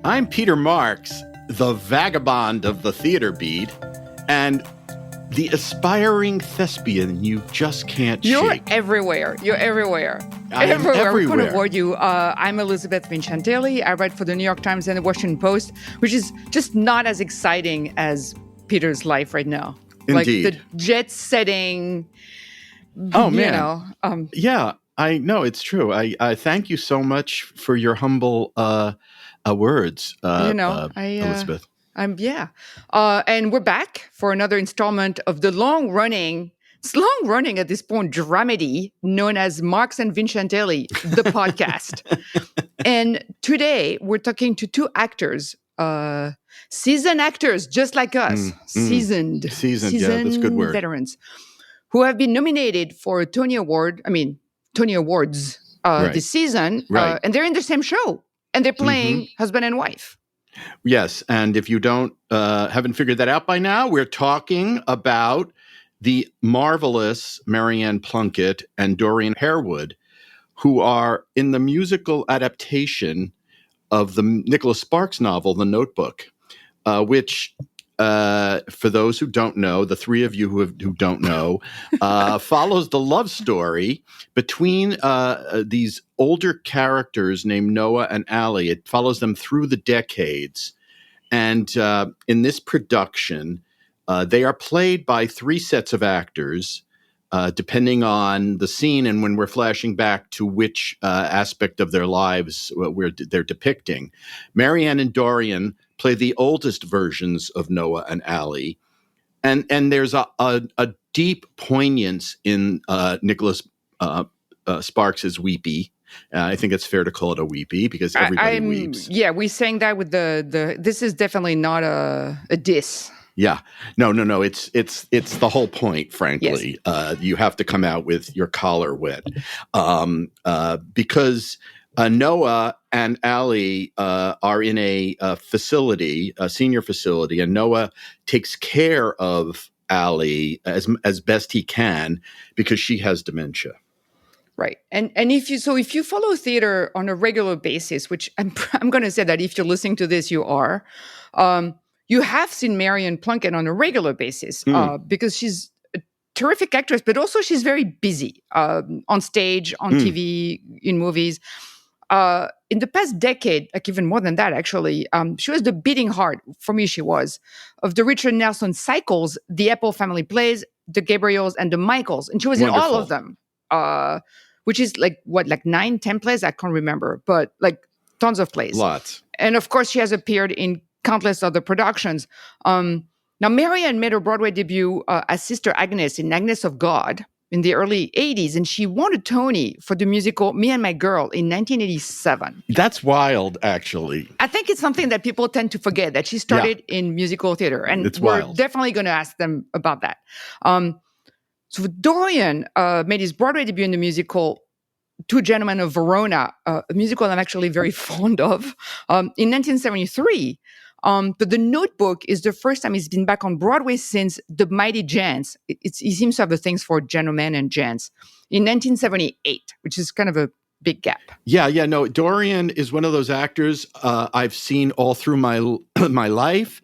I'm Peter Marks, the vagabond of the theater beat, and the aspiring thespian you just can't shake. Everywhere. You're everywhere. I am everywhere. We couldn't avoid you. I'm Elizabeth Vincentelli. I write for the New York Times and the Washington Post, which is just not as exciting as Peter's life right now. Indeed. Like the jet setting. Oh, man. Yeah, I know. It's true. I thank you so much for your humble words, Elizabeth. And we're back for another installment of the long-running at this point, dramedy known as Marks and Vincentelli, the podcast. And today we're talking to two actors, seasoned actors just like us, seasoned, yeah, that's a good word. Veterans, who have been nominated for a Tony Awards this season. Right. And they're in the same show. And they're playing husband and wife. Yes, and if you haven't figured that out by now, we're talking about the marvelous Maryann Plunkett and Dorian Harewood, who are in the musical adaptation of the Nicholas Sparks novel, The Notebook, which, for those who don't know, the three of you who don't know, follows the love story between these older characters named Noah and Allie. It follows them through the decades. And in this production, they are played by three sets of actors, depending on the scene and when we're flashing back to which aspect of their lives they're depicting. Maryann and Dorian play the oldest versions of Noah and Allie. And there's a deep poignance in Nicholas Sparks's weepy. I think it's fair to call it a weepy because everybody weeps. Yeah, we sang that with the this is definitely not a diss. Yeah. No. It's the whole point, frankly. Yes. You have to come out with your collar wet. Because Noah and Allie are in a facility, a senior facility, and Noah takes care of Allie as best he can because she has dementia. Right. And if you follow theater on a regular basis, which I'm going to say that if you're listening to this, you are, you have seen Maryann Plunkett on a regular basis because she's a terrific actress, but also she's very busy on stage, on TV, in movies. In the past decade, like even more than that, actually, she was the beating heart, for me she was, of the Richard Nelson cycles, the Apple Family Plays, the Gabriels, and the Michaels. And she was Wonderful. in all of them. Which is like 9, 10 plays? I can't remember, but like tons of plays. Lots. And of course, she has appeared in countless other productions. Now, Maryann made her Broadway debut as Sister Agnes in Agnes of God in the early 80s, and she won a Tony for the musical Me and My Girl in 1987. That's wild, actually. I think it's something that people tend to forget, that she started in musical theater, and it's we're wild. Definitely going to ask them about that. So Dorian made his Broadway debut in the musical Two Gentlemen of Verona, a musical I'm actually very fond of, in 1973. But The Notebook is the first time he's been back on Broadway since The Mighty Gents. He seems to have the things for Gentlemen and Gents in 1978, which is kind of a big gap. Yeah. No, Dorian is one of those actors I've seen all through my life,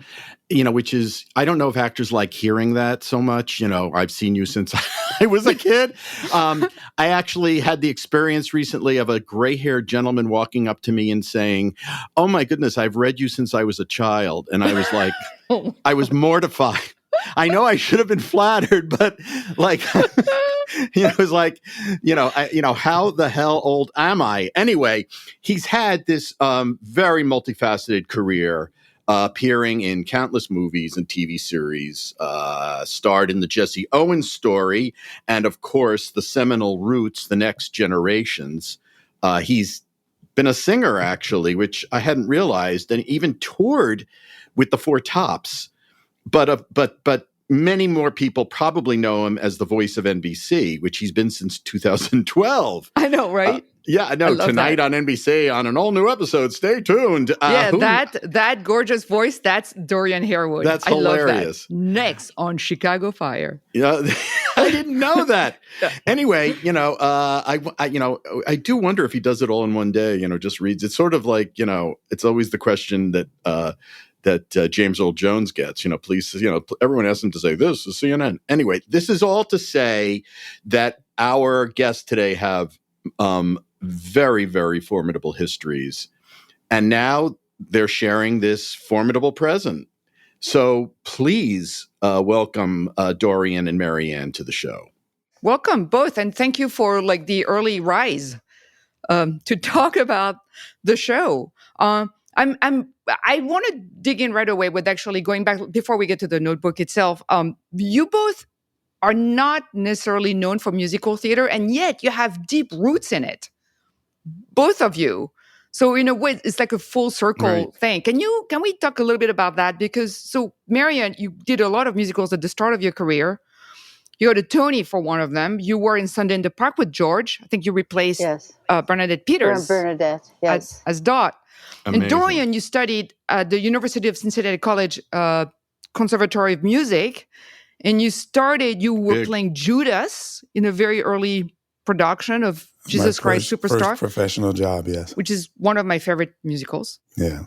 which is, I don't know if actors like hearing that so much. I've seen you since I was a kid. I actually had the experience recently of a gray-haired gentleman walking up to me and saying, "Oh my goodness, I've read you since I was a child." And I was like, I was mortified. I know I should have been flattered, but like, it was like, how the hell old am I? Anyway, he's had this very multifaceted career, appearing in countless movies and TV series, starred in the Jesse Owens Story, and of course, the seminal Roots, The Next Generations. He's been a singer, actually, which I hadn't realized, and even toured with the Four Tops. But many more people probably know him as the voice of NBC, which he's been since 2012. I know, right? Yeah, I know. Tonight on NBC on an all-new episode. Stay tuned. That gorgeous voice, that's Dorian Harewood. That's hilarious. I love that. Next on Chicago Fire. Yeah, I didn't know that. Anyway, I do wonder if he does it all in one day. Just reads. It's sort of like it's always the question that James Earl Jones gets. Please, everyone asks him to say this is CNN. Anyway, this is all to say that our guests today have very, very formidable histories, and now they're sharing this formidable present. So please welcome Dorian and Maryann to the show. Welcome both, and thank you for the early rise to talk about the show. I want to dig in right away with actually going back before we get to the notebook itself. You both are not necessarily known for musical theater, and yet you have deep roots in it. Both of you. So in a way, it's like a full circle thing. Can we talk a little bit about that? Because Maryann, you did a lot of musicals at the start of your career. You got a Tony for one of them. You were in Sunday in the Park with George. I think you replaced Bernadette Peters. Bernadette, yes. As Dot. Amazing. And Dorian, you studied at the University of Cincinnati College Conservatory of Music. And you were playing Judas in a very early production of Jesus Christ Superstar. First professional job, yes. Which is one of my favorite musicals. Yeah,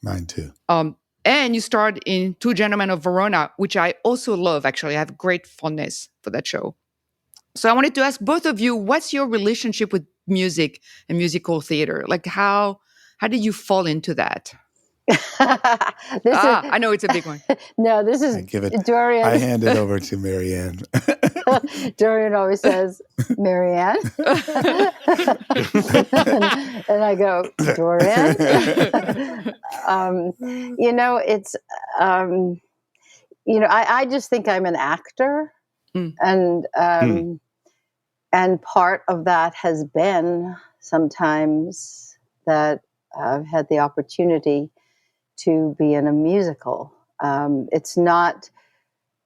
mine too. And you starred in Two Gentlemen of Verona, which I also love, actually. I have great fondness for that show. So I wanted to ask both of you, what's your relationship with music and musical theater? How did you fall into that? I know it's a big one. No, this is Dorian. I hand it over to Maryann. Dorian always says, Maryann. and I go, Dorian. It's, I just think I'm an actor. And part of that has been sometimes that I've had the opportunity to be in a musical. It's not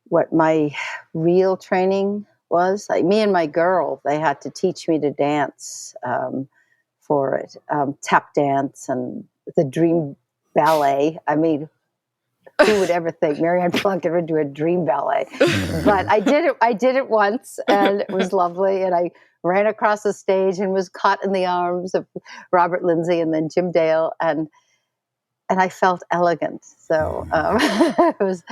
what my real training was. Me and my girl, they had to teach me to dance for it, tap dance and the dream ballet. I mean, who would ever think Maryann Plunkett would do a dream ballet? But I did it once, and it was lovely. And I ran across the stage and was caught in the arms of Robert Lindsay and then Jim Dale, and I felt elegant. So it was.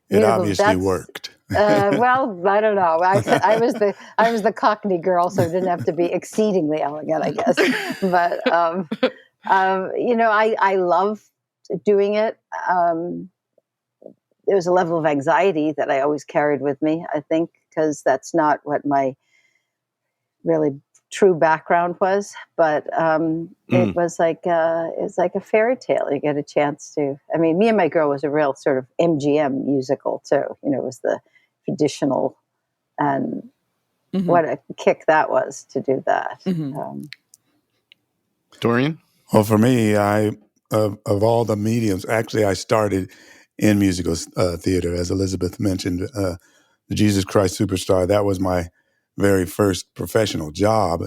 It obviously worked. Well, I don't know. I was the Cockney girl, so it didn't have to be exceedingly elegant, I guess. But I love doing it. There was a level of anxiety that I always carried with me, I think, because that's not what my really true background was. But it was like a fairy tale. You get a chance to. I mean, Me and My Girl was a real sort of MGM musical too. It was the traditional, and what a kick that was to do that. Dorian? Well, for me, of all the mediums, actually, I started in musical theater, as Elizabeth mentioned. The Jesus Christ Superstar, that was my very first professional job.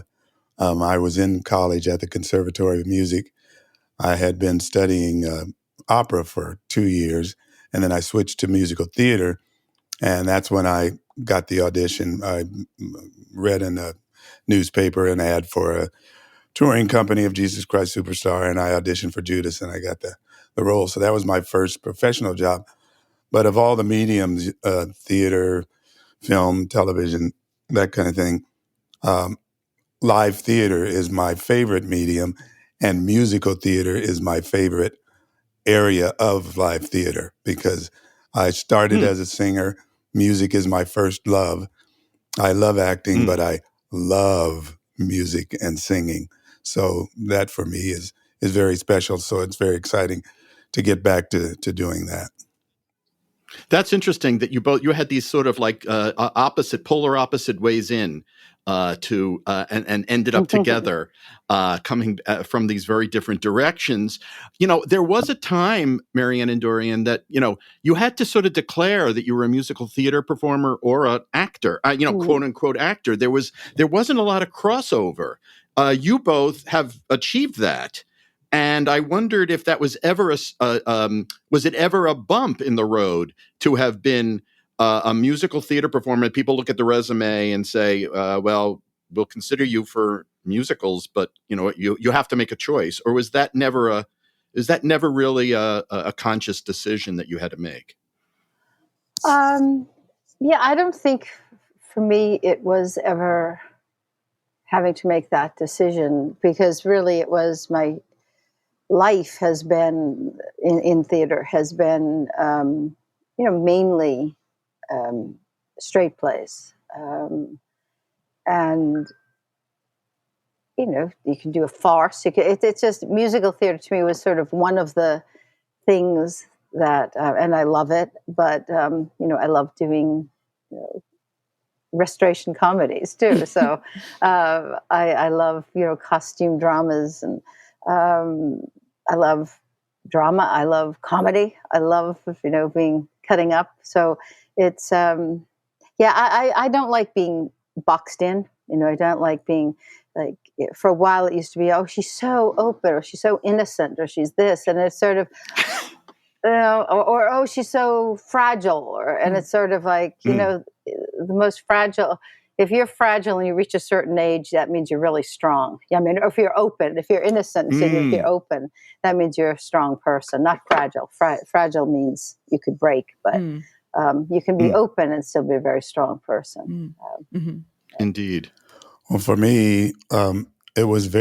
I was in college at the Conservatory of Music. I had been studying opera for 2 years, and then I switched to musical theater, and that's when I got the audition. I read in a newspaper an ad for a touring company of Jesus Christ Superstar, and I auditioned for Judas, and I got the role. So that was my first professional job. But of all the mediums, theater, film, television, that kind of thing, live theater is my favorite medium, and musical theater is my favorite area of live theater, because I started as a singer. Music is my first love. I love acting, but I love music and singing. So that for me is very special. So it's very exciting to get back to doing that. That's interesting that you had these sort of like polar opposite ways in and ended up together, coming from these very different directions. There was a time, Maryann and Dorian, that you had to sort of declare that you were a musical theater performer or an actor, quote unquote actor. There wasn't a lot of crossover. You both have achieved that. And I wondered if that was ever was it ever a bump in the road to have been a musical theater performer, people look at the resume and say, well, we'll consider you for musicals, but you have to make a choice? Or is that never really a conscious decision that you had to make? Yeah, I don't think for me it was ever having to make that decision, because really it was my life has been in theater has been mainly straight plays, and you can do a farce. It's just musical theater to me was sort of one of the things that, and I love it. But I love doing restoration comedies too. So I love costume dramas, and I love drama. I love comedy. I love cutting up. So it's I don't like being boxed in. I don't like being like, for a while it used to be, oh, she's so open, or she's so innocent, or she's this, and it's sort of or oh, she's so fragile, and it's sort of like the most fragile. If you're fragile and you reach a certain age, that means you're really strong. I mean, if you're open, if you're innocent, so if you're open, that means you're a strong person, not fragile. Fragile means you could break, but you can be open and still be a very strong person. Indeed. Well, for me, it was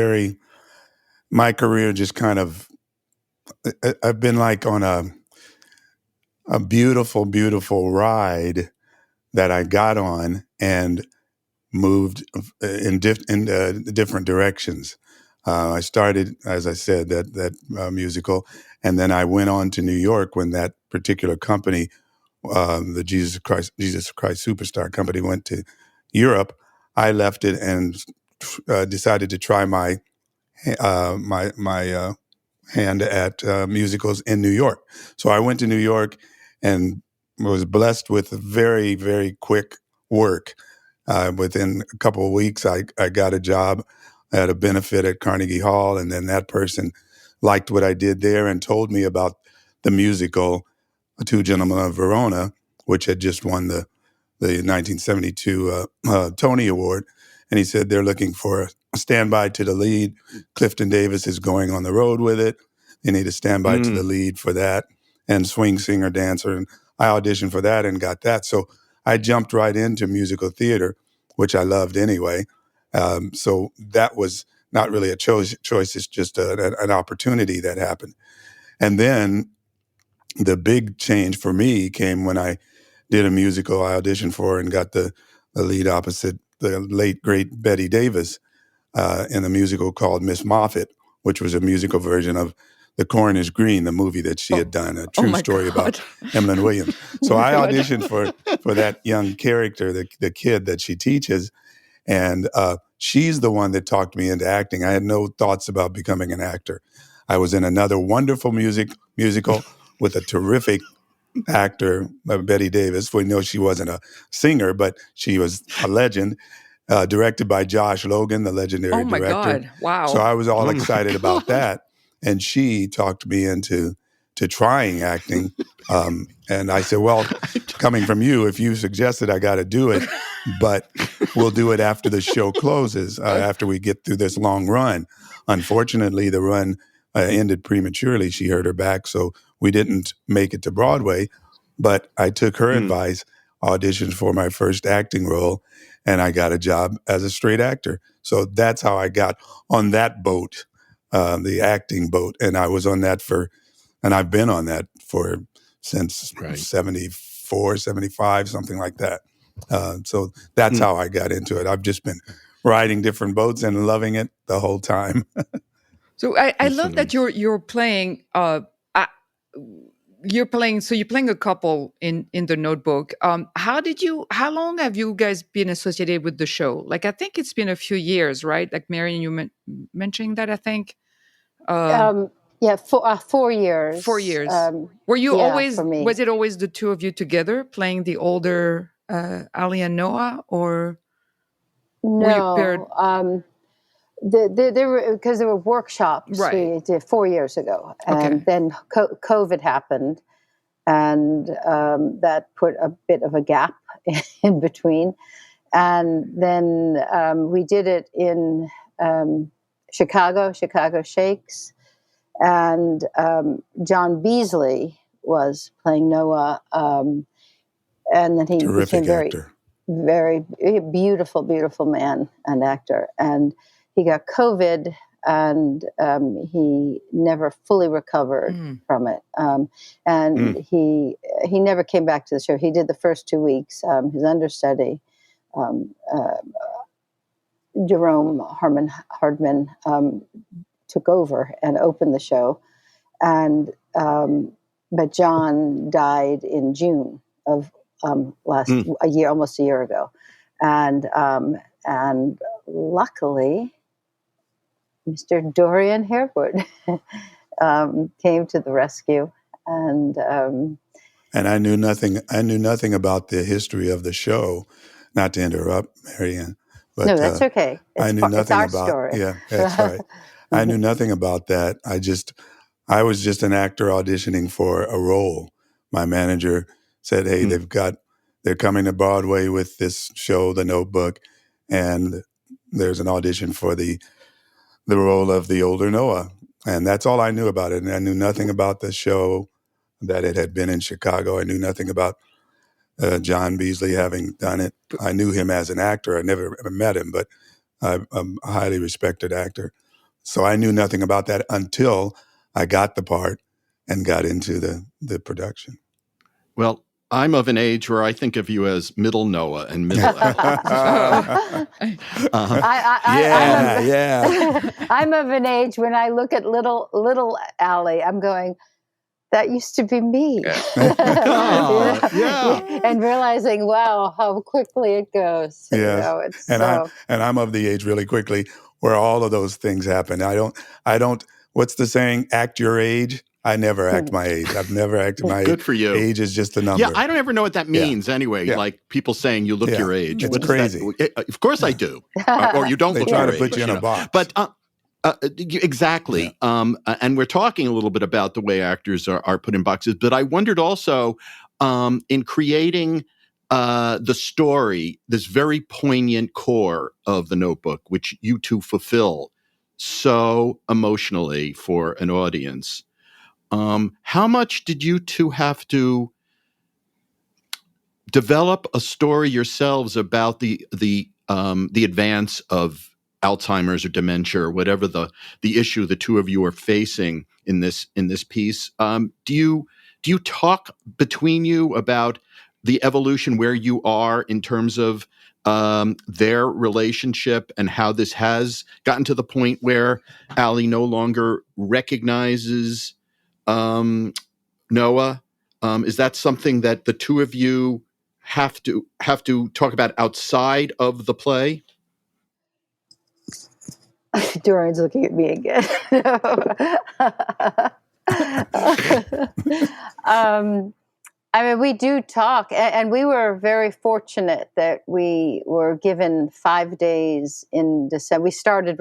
my career just kind of, I've been like on a beautiful, beautiful ride that I got on and moved in different directions. I started, as I said, that musical, and then I went on to New York when that particular company, the Jesus Christ Superstar company, went to Europe. I left it and decided to try my hand at musicals in New York. So I went to New York and was blessed with very, very quick work. Within a couple of weeks, I got a job at a benefit at Carnegie Hall, and then that person liked what I did there and told me about the musical Two Gentlemen of Verona, which had just won the 1972 Tony Award. And he said they're looking for a standby to the lead. Clifton Davis is going on the road with it. They need a standby to the lead for that, and swing singer, dancer. And I auditioned for that and got that. So I jumped right into musical theater, which I loved anyway. So that was not really a choice. It's just an opportunity that happened. And then the big change for me came when I did a musical I auditioned for and got the lead opposite the late, great Betty Davis in a musical called Miss Moffat, which was a musical version of The Corn is Green, the movie that she had done, a true story about Emlyn Williams. So I auditioned for that young character, the kid that she teaches, and she's the one that talked me into acting. I had no thoughts about becoming an actor. I was in another wonderful musical with a terrific actor, Betty Davis. We know she wasn't a singer, but she was a legend. Directed by Josh Logan, the legendary director. Oh my God! Wow! So I was all excited about that, and she talked me into trying acting. And I said, "Well, coming from you, if you suggested, I got to do it, but we'll do it after the show closes, after we get through this long run." Unfortunately, the run ended prematurely. She hurt her back, so we didn't make it to Broadway. But I took her advice, auditioned for my first acting role, and I got a job as a straight actor. So that's how I got on that boat, the acting boat. And I was on that and I've been on that since 74, 75, something like that. So that's how I got into it. I've just been riding different boats and loving it the whole time. So I love that you're playing. You're playing a couple in The Notebook. How long have you guys been associated with the show? Like, I think it's been a few years, right? Like, Maryann, you mentioning that, I think. Yeah, 4 years. 4 years. Were you always? For me. Was it always the two of you together playing the older Allie and Noah, or no? Were you paired? There were, because there were workshops Right. we did 4 years ago, and then COVID happened, and that put a bit of a gap in between. And then we did it in Chicago Shakes, and John Beasley was playing Noah, and then he Terrific became actor. very beautiful man and actor. And he got COVID, and he never fully recovered from it. He never came back to the show. He did the first 2 weeks. His understudy, Jerome Hardman, took over and opened the show. And but John died in June of almost a year ago, and luckily, Mr. Dorian Harewood came to the rescue, and I knew nothing. I knew nothing about the history of the show. Not to interrupt, Maryann, but no, that's okay. I knew nothing it's our about. story. Yeah, that's right. I knew nothing about that. I was just an actor auditioning for a role. My manager said, "Hey, they're coming to Broadway with this show, The Notebook, and there's an audition for the role of the older Noah." And that's all I knew about it. And I knew nothing about the show, that it had been in Chicago. I knew nothing about John Beasley having done it. I knew him as an actor. I never met him, but I'm a highly respected actor. So I knew nothing about that until I got the part and got into the production. Well, I'm of an age where I think of you as middle Noah and middle Allie. I'm of an age when I look at little Allie, I'm going, that used to be me. And realizing, wow, how quickly it goes. Yes. I'm of the age really quickly where all of those things happen. I don't, what's the saying? Act your age. I never act my age. I've never acted my age. Good for you. Age is just a number. Yeah, I don't ever know what that means anyway. Yeah. Like people saying you look your age. It's crazy. Of course I do. Or you don't look your age. They try to put you in a box. But exactly. Yeah. And we're talking a little bit about the way actors are put in boxes. But I wondered also in creating the story, this very poignant core of The Notebook, which you two fulfill so emotionally for an audience. How much did you two have to develop a story yourselves about the advance of Alzheimer's or dementia or whatever the issue the two of you are facing in this piece? Do you talk between you about the evolution where you are in terms of their relationship and how this has gotten to the point where Allie no longer recognizes Noah? Is that something that the two of you have to talk about outside of the play? Dorian's looking at me again. I mean, we do talk, and we were very fortunate that we were given 5 days in December. We started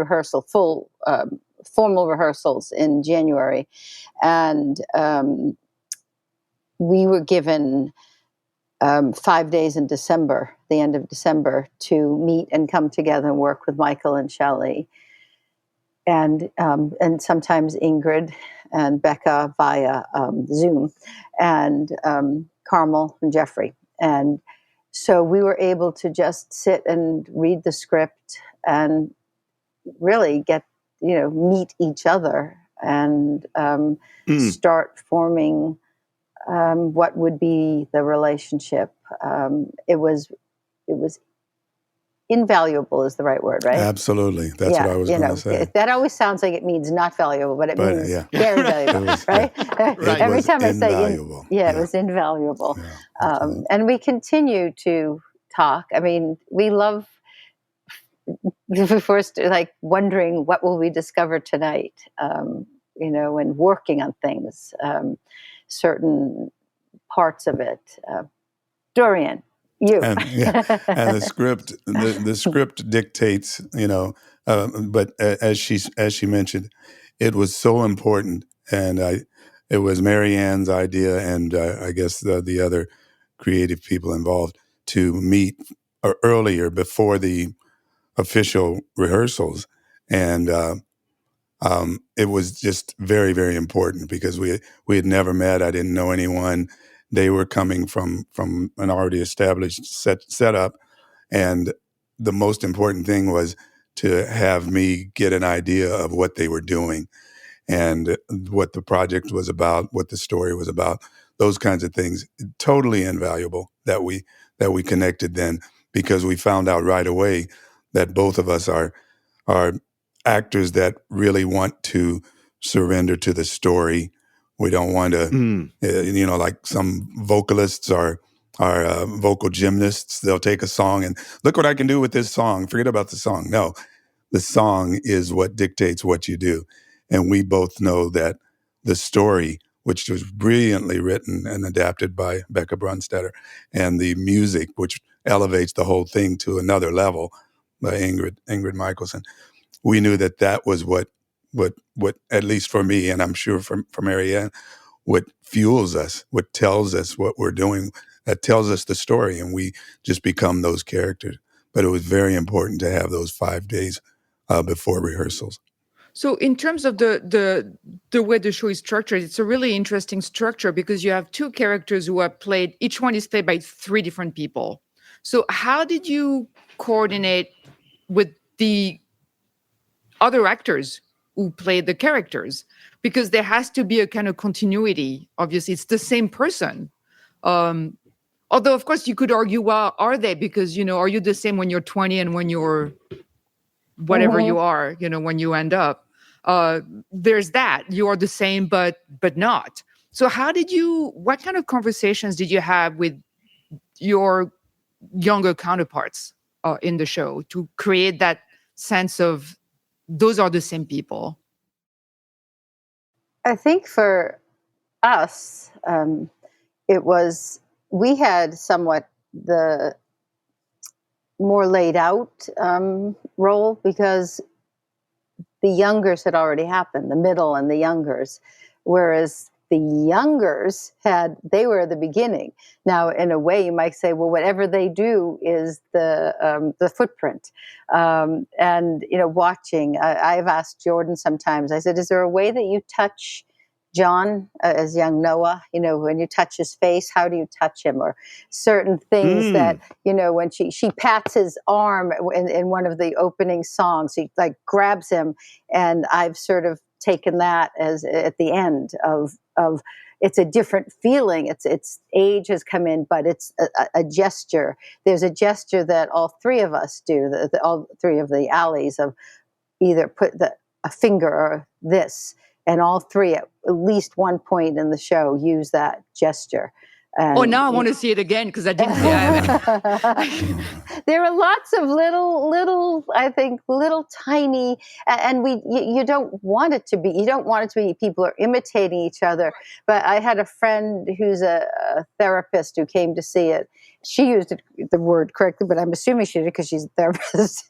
formal rehearsals in January, and we were given 5 days in December, the end of December, to meet and come together and work with Michael and Shelley, and sometimes Ingrid and Becca via Zoom, and Carmel and Jeffrey. And so we were able to just sit and read the script and really meet each other and start forming what would be the relationship. It was invaluable is the right word, right? Absolutely. That's what I was going to say. That always sounds like it means not valuable, but it means very valuable, right? Every time I say invaluable. It was invaluable. Yeah, and we continue to talk. I mean, we love first wondering what will we discover tonight, and working on things, certain parts of it. Dorian. You. And the script dictates, but as she mentioned, it was so important, and it was Maryann's idea, and I guess the other creative people involved, to meet earlier before the official rehearsals. And it was just very, very important because we had never met. I didn't know anyone. They were coming from an already established setup. And the most important thing was to have me get an idea of what they were doing and what the project was about, what the story was about, those kinds of things. Totally invaluable that we connected then, because we found out right away that both of us are actors that really want to surrender to the story. We don't want to, like some vocalists are vocal gymnasts. They'll take a song and look what I can do with this song. Forget about the song. No, the song is what dictates what you do. And we both know that the story, which was brilliantly written and adapted by Becca Brunstetter, and the music, which elevates the whole thing to another level by Ingrid Michaelson, we knew that was what, at least for me, and I'm sure for Maryann, what fuels us, what tells us what we're doing, that tells us the story, and we just become those characters. But it was very important to have those 5 days before rehearsals. So in terms of the way the show is structured, it's a really interesting structure because you have two characters who are played, each one is played by 3 different people. So how did you coordinate with the other actors who play the characters? Because there has to be a kind of continuity. Obviously, it's the same person. Although, of course, you could argue, well, are they? Because, are you the same when you're 20 and when you're whatever you are, when you end up? There's that. You are the same, but not. So what kind of conversations did you have with your younger counterparts in the show to create that sense of those are the same people? I think for us, we had somewhat the more laid out role because the youngers had already happened, the middle and the youngers, whereas the youngers they were the beginning. Now, in a way, you might say, well, whatever they do is the footprint. And, watching, I've asked Jordan sometimes, I said, is there a way that you touch John as young Noah, when you touch his face, how do you touch him? Or certain things that, when she pats his arm in one of the opening songs, she like grabs him. And I've sort of taken that as at the end of it's a different feeling. It's age has come in, but it's a gesture. There's a gesture that all 3 of us do, all 3 of the Alleys, of either put a finger or this. And all 3, at least one point in the show, use that gesture. And, now I want to see it again because I didn't see it. There are lots of little, I think, little tiny, and you don't want it to be. You don't want it to be people are imitating each other. But I had a friend who's a therapist who came to see it. She used the word correctly, but I'm assuming she did because she's a therapist.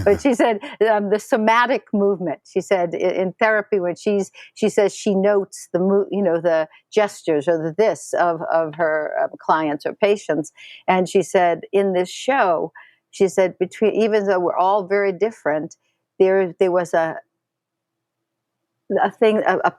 But she said the somatic movement. She said in therapy when she says she notes the gestures or the this of her clients or patients, and she said in this show, she said even though we're all very different, there was a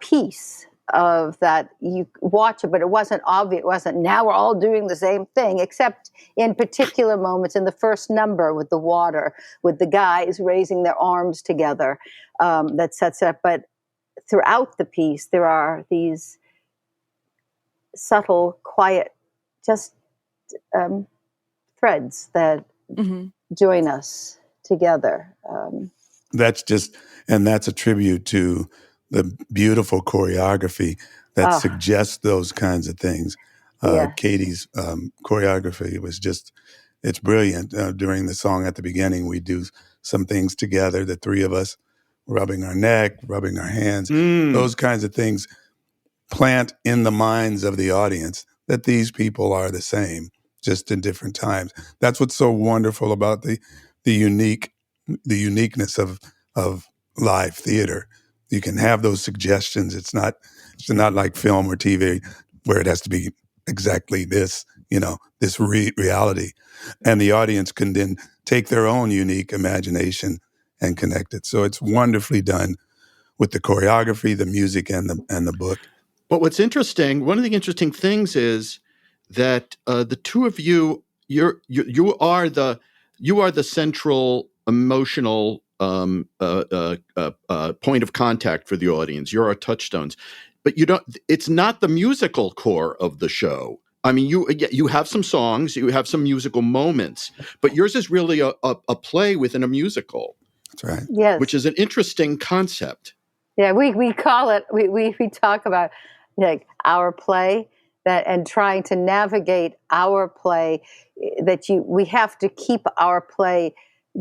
piece of that you watch it, but it wasn't obvious. It wasn't now we're all doing the same thing, except in particular moments in the first number with the water, with the guys raising their arms together, that sets it up. But throughout the piece, there are these subtle, quiet, just threads that join us together. That's a tribute to the beautiful choreography that suggests those kinds of things. Katie's choreography was it's brilliant. During the song at the beginning, we do some things together, the 3 of us, rubbing our neck, rubbing our hands, those kinds of things plant in the minds of the audience that these people are the same, just in different times. That's what's so wonderful about the uniqueness of live theater. you can have those suggestions. It's not like film or TV where it has to be exactly this, this reality. And the audience can then take their own unique imagination and connect it. So it's wonderfully done with the choreography, the music, and the book. But what's interesting, one of the interesting things is that the two of you, you are the central emotional point of contact for the audience. You're our touchstones, but you don't. It's not the musical core of the show. I mean, you have some songs, you have some musical moments, but yours is really a play within a musical. That's right. Yes. Which is an interesting concept. Yeah, we call it, we talk about like our play, that, and trying to navigate our play, that we have to keep our play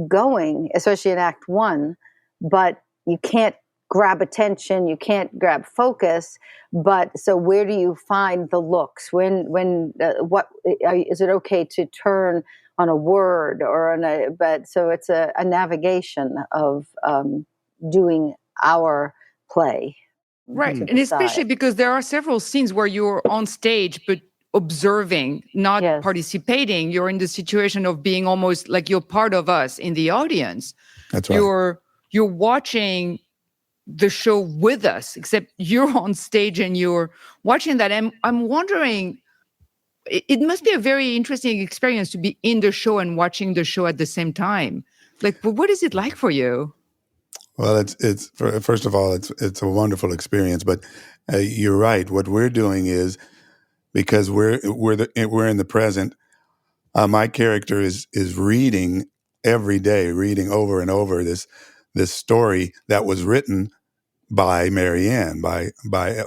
going, especially in Act One, but you can't grab attention, you can't grab focus. But so where do you find the looks? What is it okay to turn on a word or on a? But so it's a navigation of doing our play. Right. And especially because there are several scenes where you're on stage, but observing, not participating. You're in the situation of being almost like you're part of us in the audience. That's right. You're watching the show with us, except you're on stage and you're watching that. And I'm wondering, it must be a very interesting experience to be in the show and watching the show at the same time. Like, what is it like for you? Well, it's first of all, it's a wonderful experience. But you're right. What we're doing is, because we're in the present. My character is reading every day, reading over and over this story that was written by Maryann, by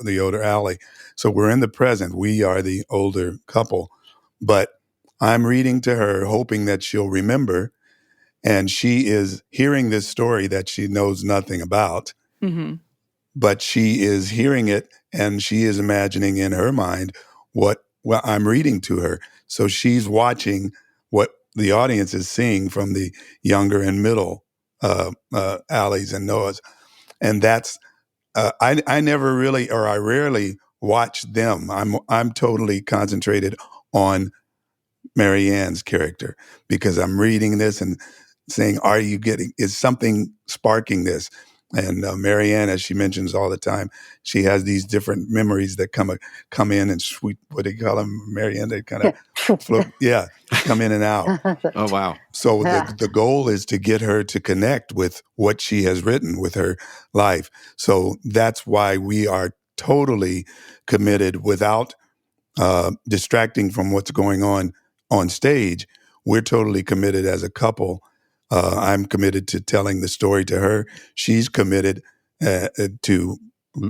the older Allie. So we're in the present. We are the older couple, but I'm reading to her, hoping that she'll remember. And she is hearing this story that she knows nothing about, but she is hearing it, and she is imagining in her mind what I'm reading to her. So she's watching what the audience is seeing from the younger and middle Allies and Noahs. And that's, I never really, or I rarely watch them. I'm totally concentrated on Maryann's character, because I'm reading this and saying, is something sparking this? And Maryann, as she mentions all the time, she has these different memories that come in and sweet, what do you call them, Maryann? They kind of float, come in and out. Oh, wow. So the goal is to get her to connect with what she has written with her life. So that's why we are totally committed, without distracting from what's going on stage. We're totally committed as a couple. I'm committed to telling the story to her. She's committed to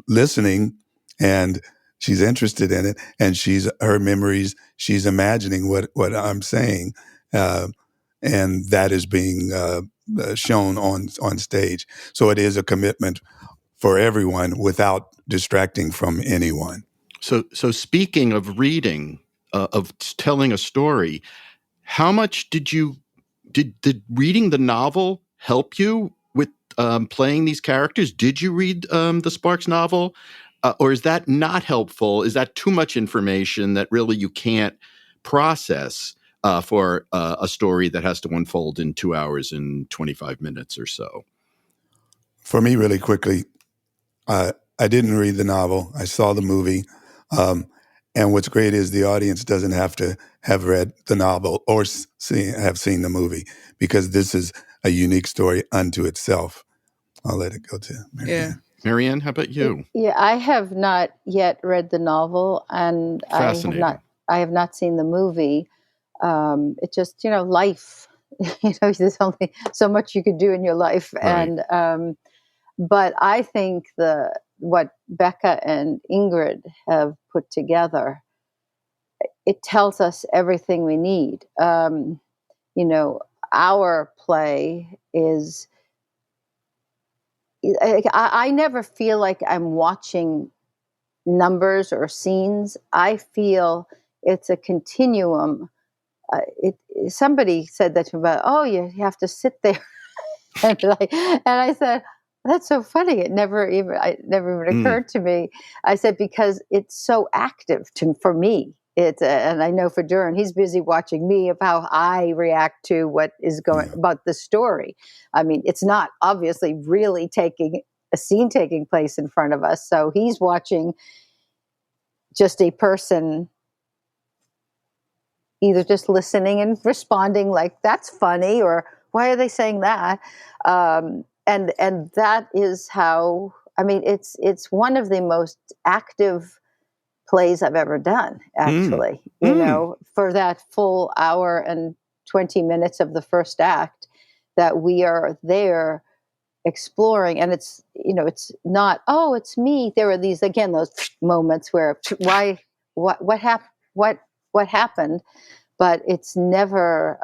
listening, and she's interested in it. And her memories, she's imagining what I'm saying, and that is being shown on stage. So it is a commitment for everyone without distracting from anyone. So speaking of reading, of telling a story, how much did reading the novel help you with playing these characters? Did you read the Sparks novel, or is that not helpful? Is that too much information that really you can't process for a story that has to unfold in 2 hours and 25 minutes or so? For me, really quickly, I didn't read the novel. I saw the movie. And what's great is the audience doesn't have to have read the novel or have seen the movie, because this is a unique story unto itself. I'll let it go to Maryann. Yeah. Maryann, how about you? Yeah, I have not yet read the novel, and I have not seen the movie. It's just, life. There's only so much you could do in your life, Right. and but I think what Becca and Ingrid have put together, it tells us everything we need. Our play is, I never feel like I'm watching numbers or scenes. I feel it's a continuum. Somebody said that to me about, you have to sit there. and I said, That's so funny. It never even occurred to me. I said, because it's so active for me. And I know for Dorian, he's busy watching me of how I react to what is going about the story. I mean, it's not obviously really a scene taking place in front of us. So he's watching just a person either just listening and responding like, that's funny, or why are they saying that? And that is how, I mean, it's one of the most active plays I've ever done, actually. You know, for that full hour and 20 minutes of the first act that we are there exploring. And it's, you know, it's not, oh, it's me. There are these, again, those moments where what happened, but it's never,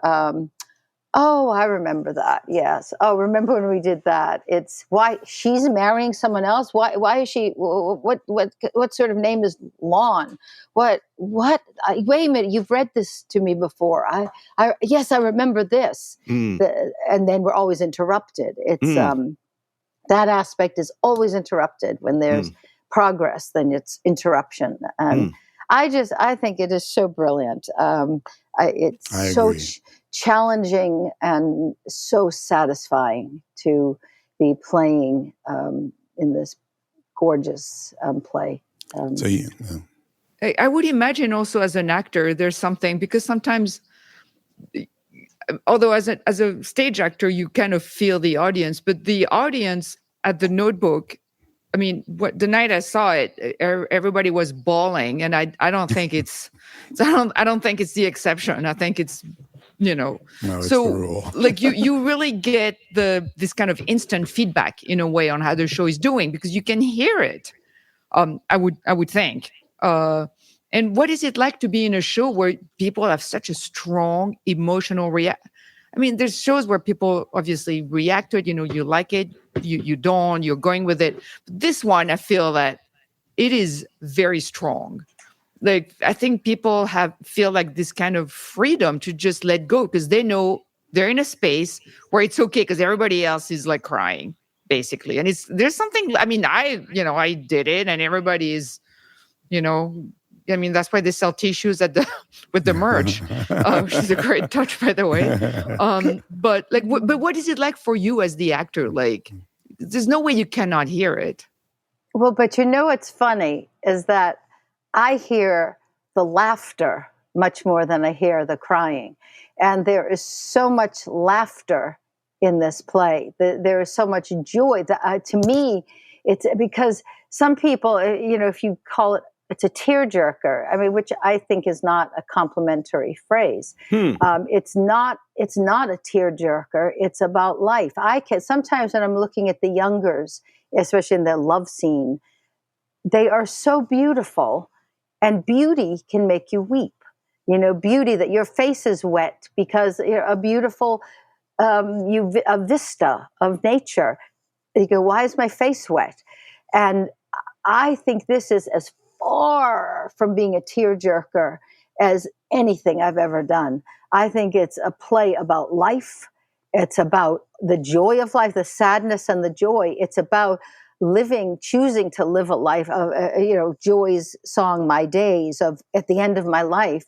oh, I remember that. Yes. Oh, remember when we did that? It's why she's marrying someone else. Why is she? What sort of name is Lon? What? Wait a minute. You've read this to me before. Yes, I remember this. And then we're always interrupted. It's that aspect is always interrupted when there's progress. Then it's interruption. And I think it is so brilliant. It's so challenging and so satisfying to be playing in this gorgeous play. I would imagine also as an actor, there's something, because sometimes, although as a stage actor, you kind of feel the audience, but the audience at the Notebook, I mean, the night I saw it, everybody was bawling, and I don't think it's I don't think it's the exception. I think it's, you know, it's so the rule. like you really get this kind of instant feedback in a way on how the show is doing, because you can hear it. I would think. And what is it like to be in a show where people have such a strong emotional react? I mean, there's shows where people obviously react to it. You know, you like it, you don't, you're going with it. This one, I feel that it is very strong. Like, I think people feel like this kind of freedom to just let go, because they know they're in a space where it's okay, because everybody else is like crying, basically. And there's something, I mean, I did it, and everybody is, you know, I mean, that's why they sell tissues with the merch, which is a great touch, by the way. But what is it like for you as the actor? Like, there's no way you cannot hear it. Well, but you know what's funny is that I hear the laughter much more than I hear the crying. And there is so much laughter in this play. There is so much joy. To me, it's because some people, you know, if you call it, it's a tearjerker. I mean, which I think is not a complimentary phrase. It's not a tearjerker. It's about life. Sometimes when I'm looking at the youngers, especially in their love scene, they are so beautiful, and beauty can make you weep. You know, beauty that your face is wet because you're a beautiful a vista of nature. You go, why is my face wet? And I think this is as far from being a tearjerker as anything I've ever done. I think it's a play about life. It's about the joy of life, the sadness and the joy. It's about choosing to live a life of, you know, Joy's song, My Days, of at the end of my life,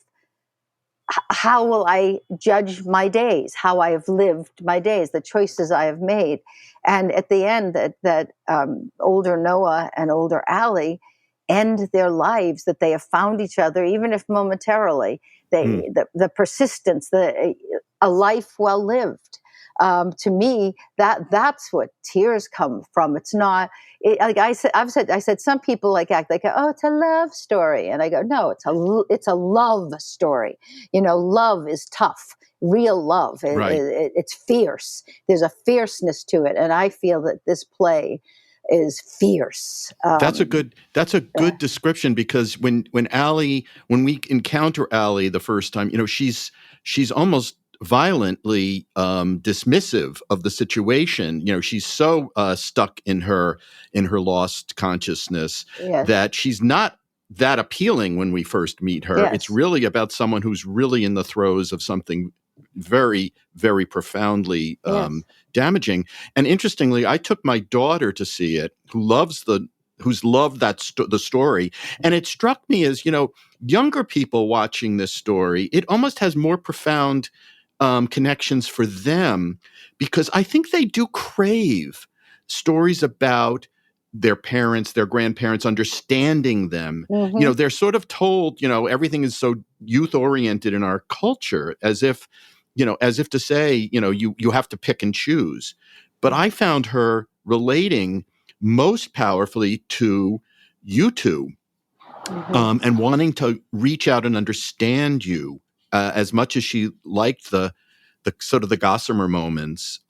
how will I judge my days, how I have lived my days, the choices I have made. And at the end, that older Noah and older Allie end their lives, that they have found each other, even if momentarily. The persistence, a life well lived. To me, that's what tears come from. It's not like I said. Some people like act like, oh, it's a love story, and I go, no, it's a love story. You know, love is tough. Real love, it's fierce. There's a fierceness to it, and I feel that this play is fierce. That's a good description, because when we encounter Allie the first time, you know, she's almost violently dismissive of the situation. You know, she's so stuck in her lost consciousness that she's not that appealing when we first meet her. Yes. It's really about someone who's really in the throes of something very, very profoundly Yes. damaging. And interestingly, I took my daughter to see it, who's loved the story, and it struck me as, younger people watching this story, it almost has more profound connections for them, because I think they do crave stories about their parents, their grandparents, understanding them. Mm-hmm. They're sort of told, everything is so youth oriented in our culture, as if to say, you have to pick and choose. But I found her relating most powerfully to you two, Mm-hmm. and wanting to reach out and understand you, as much as she liked the sort of the gossamer moments,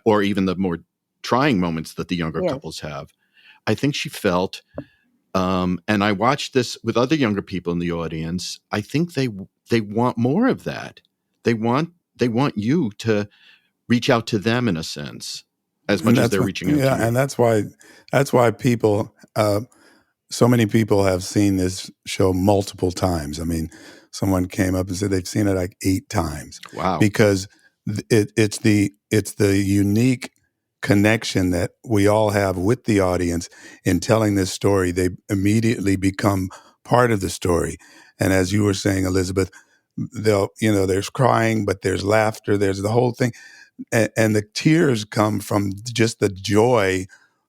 or even the more trying moments that the younger Yes. couples have. I think she felt, and I watched this with other younger people in the audience, I think they want more of that. They want you to reach out to them in a sense, as much as they're reaching out to you. And that's why people, so many people have seen this show multiple times. I mean, someone came up and said they've seen it like 8 times. Wow. Because it's the unique connection that we all have with the audience in telling this story. They immediately become part of the story. And as you were saying, Elizabeth, there's crying, but there's laughter, there's the whole thing. And the tears come from just the joy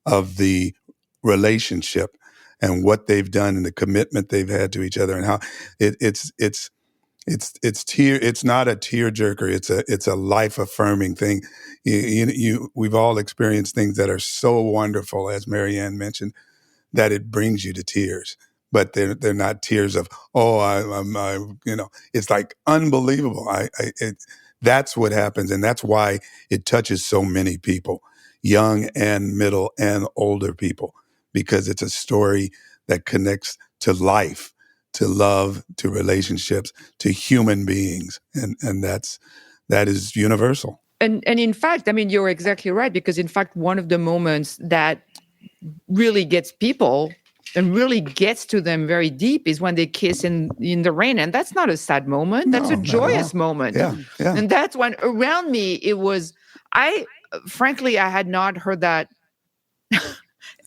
of the relationship and what they've done and the commitment they've had to each other, and how it's not a tearjerker. It's a life affirming thing. We've all experienced things that are so wonderful, as Maryann mentioned, that it brings you to tears. But they're not tears of, it's like unbelievable. That's what happens, and that's why it touches so many people, young and middle and older people, because it's a story that connects to life, to love, to relationships, to human beings, and that is universal. And in fact, I mean, you're exactly right, because in fact, one of the moments that really gets people and really gets to them very deep is when they kiss in the rain. And that's not a sad moment. That's a joyous moment. Yeah. And that's when around me, it was, frankly, I had not heard that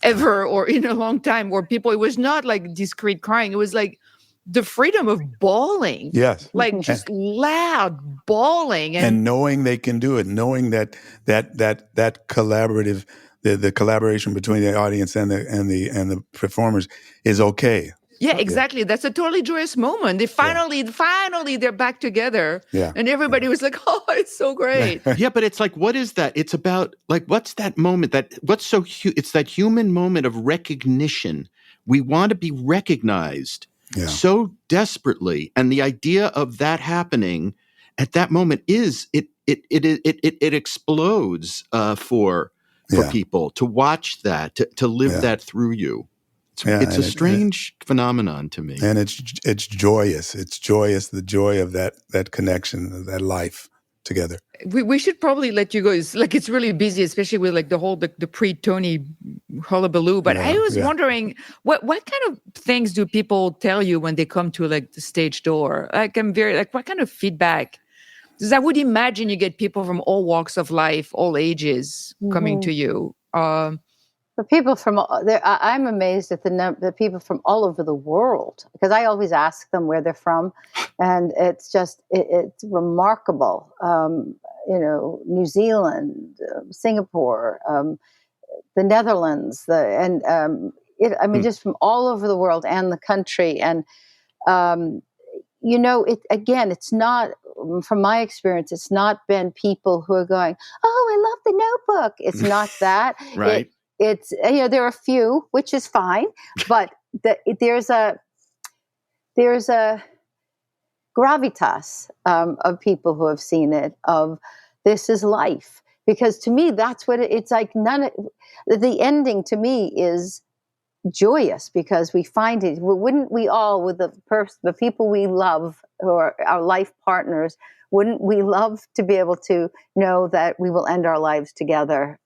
ever or in a long time, where people, it was not like discreet crying. It was like the freedom of bawling. Yes. Like just loud bawling. And knowing they can do it, knowing that collaborative, the collaboration between the audience and the performers is okay. Yeah, exactly. That's a totally joyous moment. They finally they're back together. Yeah. And everybody was like, oh, it's so great. Yeah, but it's like, what is that? It's about, like, what's that moment it's that human moment of recognition. We want to be recognized so desperately. And the idea of that happening at that moment is, it explodes for people to watch that, to live that through you. It's a strange phenomenon to me. And it's joyous. It's joyous, the joy of that connection, of that life together. We should probably let you go. It's really busy, especially with like the whole the pre-Tony hullabaloo. But I was wondering, what kind of things do people tell you when they come to like the stage door? Like, what kind of feedback? Because I would imagine you get people from all walks of life, all ages coming to you. But people from I'm amazed at the people from all over the world, because I always ask them where they're from, and it's just it's remarkable. New Zealand, Singapore, the Netherlands, just from all over the world and the country, and it's not, from my experience, it's not been people who are going, oh, I love the Notebook. It's not that. Right. It's there are a few, which is fine, but there's a gravitas of people who have seen it, of this is life, because to me that's what it's like. The ending to me is joyous, because we find it. Wouldn't we all, with the people we love, who are our life partners, wouldn't we love to be able to know that we will end our lives together?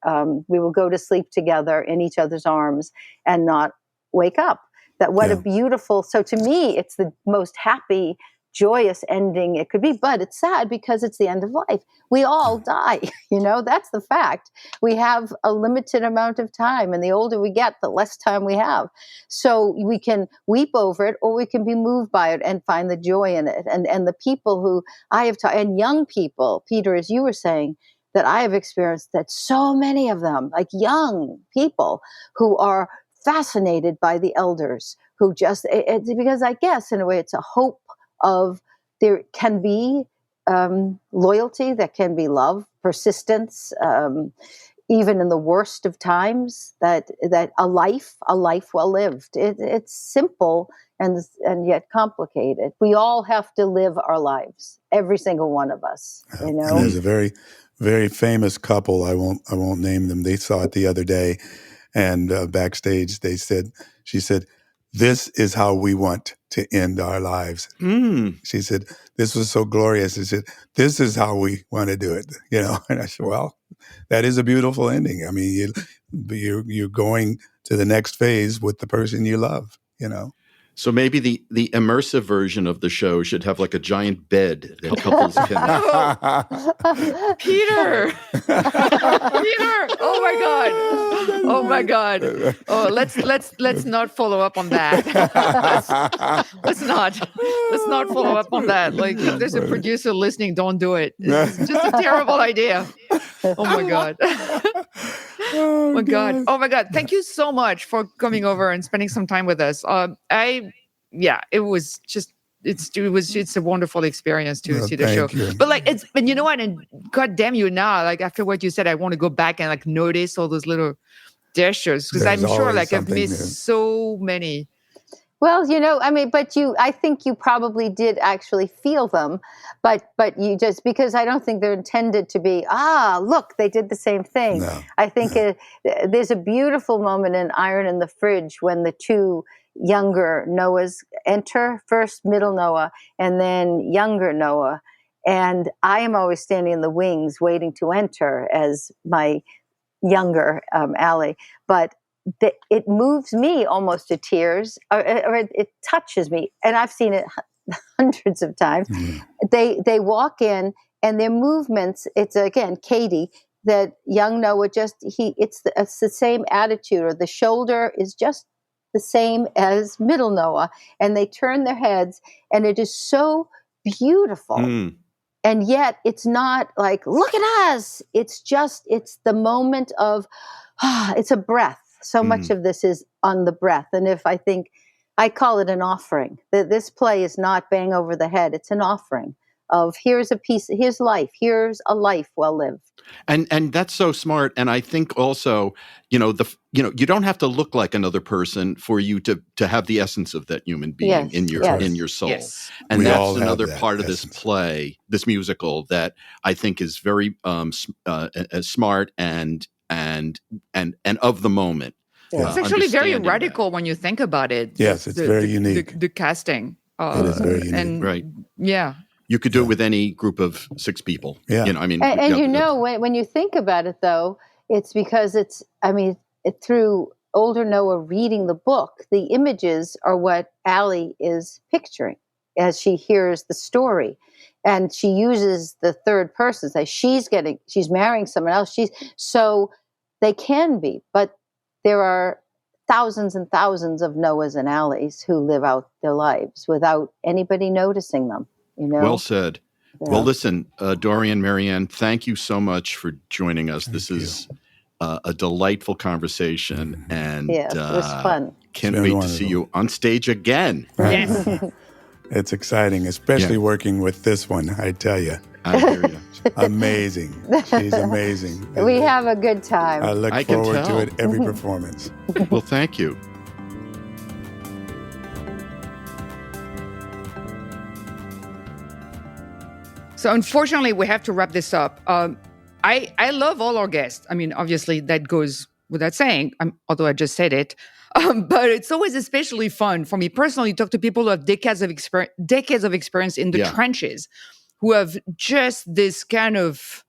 We will go to sleep together in each other's arms and not wake up. That what a beautiful. So to me, it's the most happy, joyous ending it could be, but it's sad because it's the end of life. We all die, that's the fact. We have a limited amount of time, and the older we get, the less time we have. So we can weep over it, or we can be moved by it and find the joy in it. And the people who I have taught, and young people, Peter, as you were saying, that I have experienced, that so many of them, like young people who are fascinated by the elders, who just, it's because I guess in a way it's a hope of there can be loyalty, there can be love, persistence, even in the worst of times, that a life well lived. It's simple and yet complicated. We all have to live our lives, every single one of us. And there's a very, very famous couple. I won't name them. They saw it the other day, and backstage she said, "This is how we want to end our lives." She said, "This was so glorious." She said, "This is how we want to do it." And I said, "Well, that is a beautiful ending. I mean, you're going to the next phase with the person you love. So maybe the immersive version of the show should have like a giant bed that couples can. Peter! Oh my God! Oh, let's not follow up on that. Let's not follow up on that. Like, if there's a producer listening, don't do it. It's just a terrible idea. Oh my God. Oh my God. Oh my God. Thank you so much for coming over and spending some time with us. It was just, it's a wonderful experience to see the show. You. But you know what? And God damn you now, like after what you said, I want to go back and like notice all those little gestures, because I'm sure like I've missed so many. Well, I think you probably did actually feel them, but you just, because I don't think they're intended to be, look, they did the same thing. No. I think there's a beautiful moment in Iron in the Fridge when the two younger Noahs enter, first middle Noah and then younger Noah. And I am always standing in the wings waiting to enter as my younger Allie. But it moves me almost to tears, or it touches me, and I've seen it hundreds of times. They walk in, and their movements. It's again Katie, that young Noah. It's the same attitude, or the shoulder is just the same as middle Noah, and they turn their heads, and it is so beautiful. And yet, it's not like, look at us. It's the moment of, it's a breath. So much of this is on the breath. And I call it an offering. This play is not bang over the head. It's an offering of here's life. Here's a life well lived. And that's so smart. And I think also, you don't have to look like another person for you to have the essence of that human being in your soul. Yes. And that's another part of this play, this musical, that I think is very smart and of the moment. It's actually very radical when you think about it. Yes, it's very unique. The casting. It is very unique. And, right. Yeah. You could do it with any group of 6 people. Yeah. When you think about it, though, it's because through older Noah reading the book, the images are what Allie is picturing as she hears the story. And she uses the third person, say she's marrying someone else. So they can be, but there are thousands and thousands of Noahs and Allies who live out their lives without anybody noticing them. Well said. Yeah. Well, listen, Dorian, Maryann, thank you so much for joining us. This is a delightful conversation, and it was fun. Can't wait to see you on stage again. Yes. It's exciting, especially working with this one, I tell you. I hear you. Amazing. She's amazing. We have a good time. I look forward to it every performance. Well, thank you. So unfortunately, we have to wrap this up. I love all our guests. I mean, obviously, that goes without saying, although I just said it. But it's always especially fun for me personally to talk to people who have decades of experience in the trenches, who have just this kind of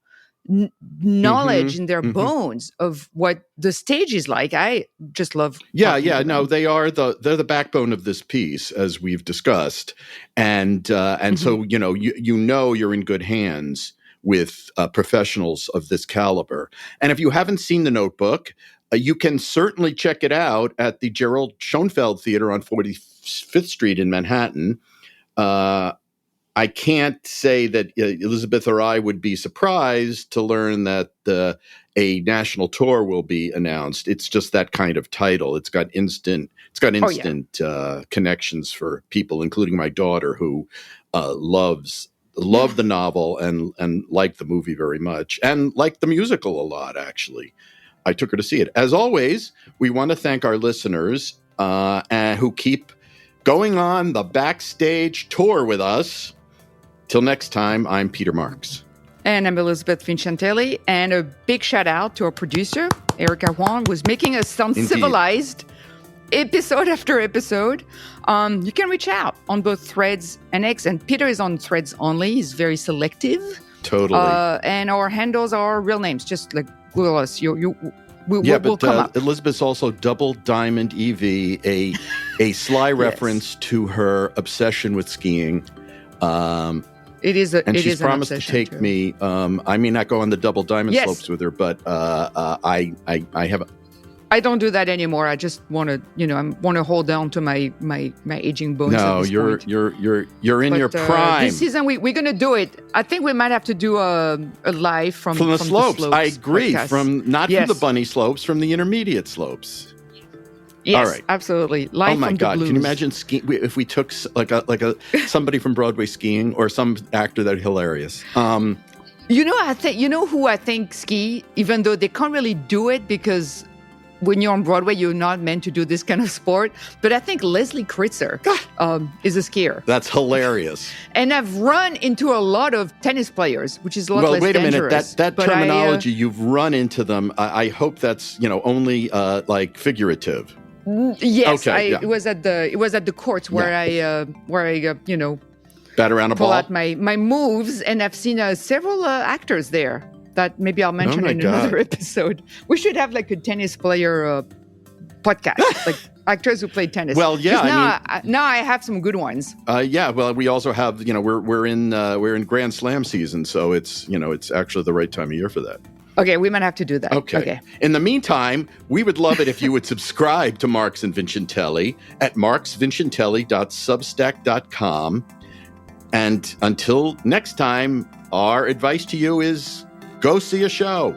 knowledge in their bones of what the stage is like. I just love. No, they're the backbone of this piece, as we've discussed, and so you're in good hands with professionals of this caliber. And if you haven't seen The Notebook, you can certainly check it out at the Gerald Schoenfeld Theater on 45th Street in Manhattan. I can't say that Elizabeth or I would be surprised to learn that a national tour will be announced. It's just that kind of title. It's got instant connections for people, including my daughter, who loved the novel and liked the movie very much, and liked the musical a lot, actually. I took her to see it. As always, we want to thank our listeners who keep going on the backstage tour with us. Till next time, I'm Peter Marks. And I'm Elizabeth Vincentelli. And a big shout out to our producer, Erica Huang, who's making us sound civilized episode after episode. You can reach out on both Threads and X. And Peter is on Threads only. He's very selective. Totally. And our handles are real names. Just like Google us. We'll come up. Elizabeth's also Double Diamond EV, a sly reference to her obsession with skiing. She's promised to take me. I may not go on the Double Diamond slopes with her, but I have. I don't do that anymore. I just want to, I want to hold on to my aging bones. No, you're in your prime. This season we're gonna do it. I think we might have to do a live from the slopes. I agree. Podcast. From the bunny slopes, from the intermediate slopes. Yes, all right. Absolutely. Live oh my from God! The blues. Can you imagine skiing? If we took like a somebody from Broadway skiing, or some actor that'd be hilarious. Who I think ski, even though they can't really do it because when you're on Broadway, you're not meant to do this kind of sport. But I think Leslie Kritzer is a skier. That's hilarious. And I've run into a lot of tennis players, which is a lot less dangerous. Well, wait a minute. That terminology, you've run into them. I hope that's only like figurative. Yes, okay, it was at the courts where I bat around a pull ball. out my moves, and I've seen several actors there that maybe I'll mention in another episode. We should have like a tennis player podcast, like actors who play tennis. Well, yeah. Now I have some good ones. Well, we also have we're in Grand Slam season, so it's actually the right time of year for that. Okay, we might have to do that. Okay. In the meantime, we would love it if you would subscribe to Marks and Vincentelli at marksvincentelli.substack.com. And until next time, our advice to you is go see a show.